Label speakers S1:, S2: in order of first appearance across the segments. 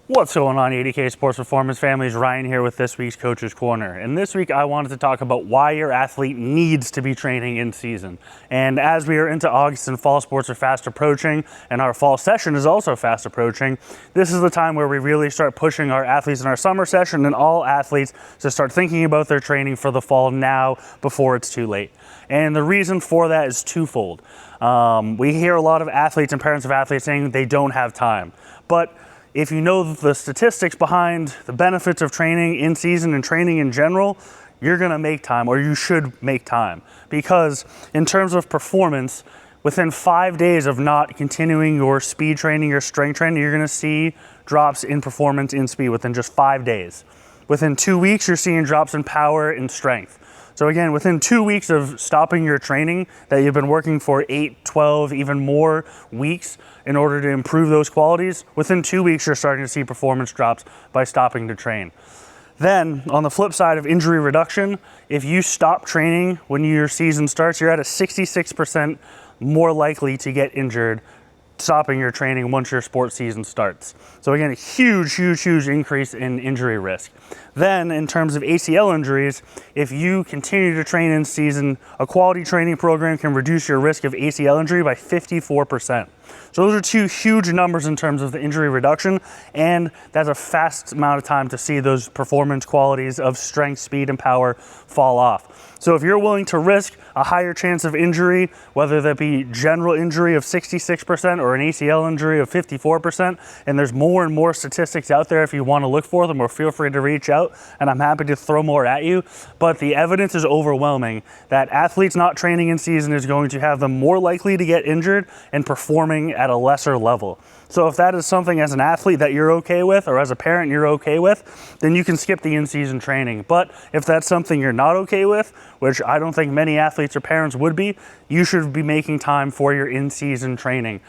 S1: What's going on, 80K Sports Performance families? Ryan here with this week's Coach's Corner. And this week I wanted to talk about why your athlete needs to be training in season. And as we are into August and fall sports are fast approaching, and our fall session is also fast approaching, this is the time where we really start pushing our athletes in our summer session and all athletes to start thinking about their training for the fall now before it's too late. And the reason for that is twofold. We hear a lot of athletes and parents of athletes saying they don't have time. But if you know the statistics behind the benefits of training in season and training in general, you're gonna make time, or you should make time. Because in terms of performance, within 5 days of not continuing your speed training, your strength training, you're gonna see drops in performance in speed within just 5 days. Within 2 weeks, you're seeing drops in power and strength. So again, within 2 weeks of stopping your training that you've been working for 8, 12, even more weeks in order to improve those qualities, within 2 weeks, you're starting to see performance drops by stopping to train. Then on the flip side of injury reduction, if you stop training when your season starts, you're at a 66% more likely to get injured stopping your training once your sports season starts. So again, a huge increase in injury risk. Then in terms of ACL injuries, if you continue to train in season, a quality training program can reduce your risk of ACL injury by 54%. So those are two huge numbers in terms of the injury reduction, and that's a fast amount of time to see those performance qualities of strength, speed, and power fall off. So if you're willing to risk a higher chance of injury, whether that be general injury of 66% or an ACL injury of 54%, and there's more and more statistics out there if you want to look for them, or feel free to reach out, and I'm happy to throw more at you. But the evidence is overwhelming that athletes not training in season is going to have them more likely to get injured and performing at a lesser level. So if that is something as an athlete that you're okay with, or as a parent you're okay with, then you can skip the in-season training. But if that's something you're not okay with, which I don't think many athletes or parents would be, you should be making time for your in-season training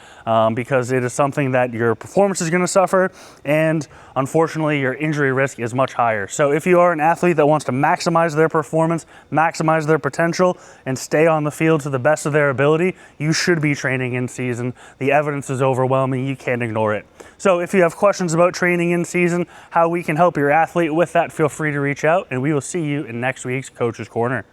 S1: because it is something that your performance is going to suffer, and unfortunately your injury risk is much higher. So if you are an athlete that wants to maximize their performance, maximize their potential, and stay on the field to the best of their ability, you should be training in season. The evidence is overwhelming. You can't ignore it. So if you have questions about training in season, how we can help your athlete with that, feel free to reach out, and we will see you in next week's Coach's Corner.